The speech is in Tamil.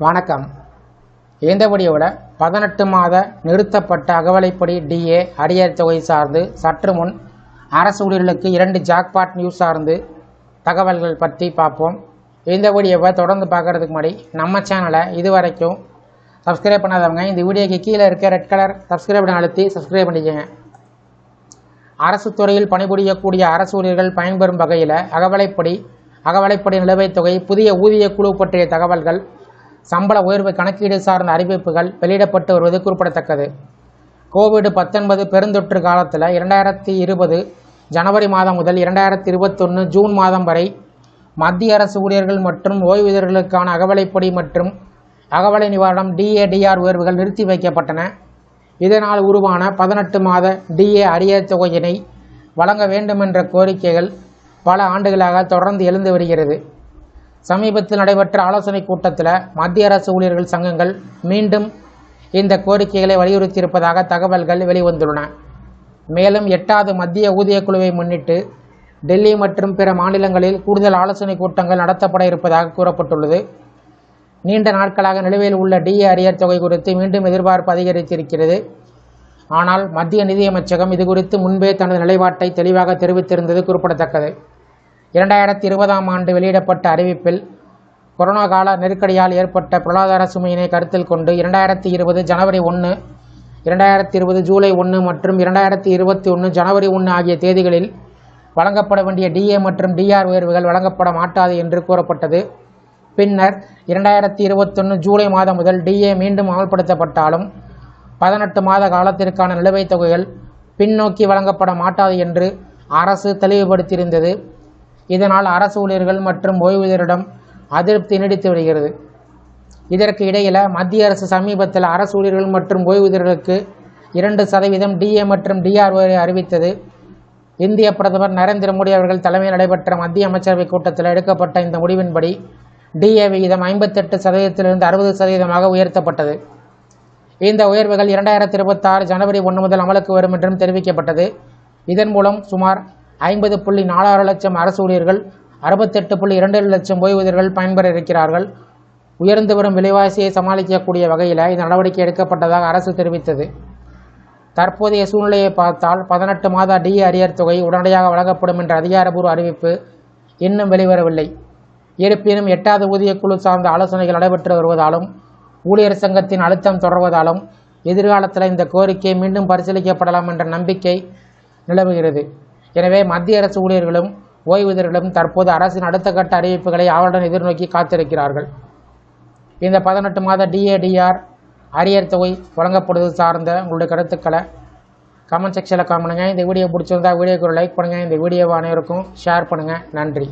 வணக்கம். இந்த வீடியோவில் 18 மாத நிறுத்தப்பட்ட அகவலைப்படி டிஏ அரியர் தொகை சார்ந்து சற்று முன் அரசு ஊழியர்களுக்கு 2 ஜாக்பாட் நியூஸ் சார்ந்து தகவல்கள் பற்றி பார்ப்போம். இந்த வீடியோவை தொடர்ந்து பார்க்குறதுக்கு முன்னாடி நம்ம சேனலை இதுவரைக்கும் சப்ஸ்கிரைப் பண்ணாதவங்க இந்த வீடியோக்கு கீழே இருக்க ரெட் கலர் சப்ஸ்கிரைப் பண்ண அழுத்தி சப்ஸ்கிரைப் பண்ணிக்கோங்க. அரசு துறையில் பணிபுரியக்கூடிய அரசு ஊழியர்கள் பயன்பெறும் வகையில் அகவலைப்படி நிலுவைத் தொகை, புதிய ஊதிய குழு பற்றிய தகவல்கள், சம்பள உயர்வு கணக்கீடு சார்ந்த அறிவிப்புகள் வெளியிடப்பட்டு வருவது குறிப்பிடத்தக்கது. கோவிட்-19 பெருந்தொற்று காலத்தில் 2020 ஜனவரி மாதம் முதல் 2021 ஜூன் மாதம் வரை மத்திய அரசு ஊழியர்கள் மற்றும் ஓய்வூதியர்களுக்கான அகவலைப்படி மற்றும் அகவலை நிவாரணம் டிஏடிஆர் உயர்வுகள் நிறுத்தி வைக்கப்பட்டன. இதனால் உருவான 18 மாத டிஏ அரியர் தொகையினை வழங்க வேண்டுமென்ற கோரிக்கைகள் பல ஆண்டுகளாக தொடர்ந்து எழுந்து வருகிறது. சமீபத்தில் நடைபெற்ற ஆலோசனைக் கூட்டத்தில் மத்திய அரசு ஊழியர்கள் சங்கங்கள் மீண்டும் இந்த கோரிக்கைகளை வலியுறுத்தியிருப்பதாக தகவல்கள் வெளிவந்துள்ளன. மேலும் 8வது மத்திய ஊதிய குழுவை முன்னிட்டு டெல்லி மற்றும் பிற மாநிலங்களில் கூடுதல் ஆலோசனைக் கூட்டங்கள் நடத்தப்பட இருப்பதாக கூறப்பட்டுள்ளது. நீண்ட நாட்களாக நிலுவையில் உள்ள டிஏ அரியர் தொகை குறித்து மீண்டும் எதிர்பார்ப்பு அதிகரித்திருக்கிறது. ஆனால் மத்திய நிதியமைச்சகம் இதுகுறித்து முன்பே தனது நிலைப்பாட்டை தெளிவாக தெரிவித்திருந்தது குறிப்பிடத்தக்கது. 2020ஆம் ஆண்டு வெளியிடப்பட்ட அறிவிப்பில் கொரோனா கால நெருக்கடியால் ஏற்பட்ட பொருளாதார சுமையினை கருத்தில் கொண்டு 2020 ஜனவரி 1, 2020 ஜூலை 1 மற்றும் 2021 ஜனவரி 1 ஆகிய தேதிகளில் வழங்கப்பட வேண்டிய டிஏ மற்றும் டிஆர் உயர்வுகள் வழங்கப்பட மாட்டாது என்று கூறப்பட்டது. பின்னர் 2021 ஜூலை மாதம் முதல் டிஏ மீண்டும் அமல்படுத்தப்பட்டாலும் 18 மாத காலத்திற்கான நிலுவைத் தொகைகள் பின்னோக்கி வழங்கப்பட மாட்டாது என்று அரசு தெளிவுபடுத்தியிருந்தது. இதனால் அரசு ஊழியர்கள் மற்றும் ஓய்வூதியரிடம் அதிருப்தி நீடித்து வருகிறது. இதற்கு இடையில் மத்திய அரசு சமீபத்தில் அரசு ஊழியர்கள் மற்றும் ஓய்வூதியர்களுக்கு 2% டிஏ மற்றும் டிஆர் உயர்வை அறிவித்தது. இந்திய பிரதமர் நரேந்திர மோடி அவர்கள் தலைமையில் நடைபெற்ற மத்திய அமைச்சரவை கூட்டத்தில் எடுக்கப்பட்ட இந்த முடிவின்படி டிஏ விகிதம் 58%இலிருந்து 60%ஆக உயர்த்தப்பட்டது. இந்த உயர்வுகள் 2026 ஜனவரி 1 முதல் அமலுக்கு வரும் என்றும் தெரிவிக்கப்பட்டது. இதன் மூலம் சுமார் 50.46 லட்சம் அரசு ஊழியர்கள், 68.27 லட்சம் ஓய்வூதியர்கள் பயன்பெற இருக்கிறார்கள். உயர்ந்து வரும் விலைவாசியை சமாளிக்கக்கூடிய வகையில் இந்த நடவடிக்கை எடுக்கப்பட்டதாக அரசு தெரிவித்தது. தற்போதைய சூழ்நிலையை பார்த்தால் 18 மாத டிஏ அரியர் தொகை உடனடியாக வழங்கப்படும் என்ற அதிகாரப்பூர்வ அறிவிப்பு இன்னும் வெளிவரவில்லை. இருப்பினும் 8வது ஊதிய குழு சார்ந்த ஆலோசனைகள் நடைபெற்று வருவதாலும் ஊழியர் சங்கத்தின் அழுத்தம் தொடர்வதாலும் எதிர்காலத்தில் இந்த கோரிக்கை மீண்டும் பரிசீலிக்கப்படலாம் என்ற நம்பிக்கை நிலவுகிறது. எனவே மத்திய அரசு ஊழியர்களும் ஓய்வூதியர்களும் தற்போது அரசின் அடுத்த கட்ட அறிவிப்புகளை ஆவலுடன் எதிர்நோக்கி காத்திருக்கிறார்கள். இந்த 18 மாத டிஏடிஆர் அரியர் தொகை வழங்கப்படுவது சார்ந்த உங்களுடைய கருத்துக்களை கமெண்ட் செக்ஷனில் காமெண்ட்டுங்க. இந்த வீடியோ பிடிச்சிருந்தா வீடியோக்கு ஒரு லைக் பண்ணுங்கள். இந்த வீடியோவை அனைவருக்கும் ஷேர் பண்ணுங்கள். நன்றி.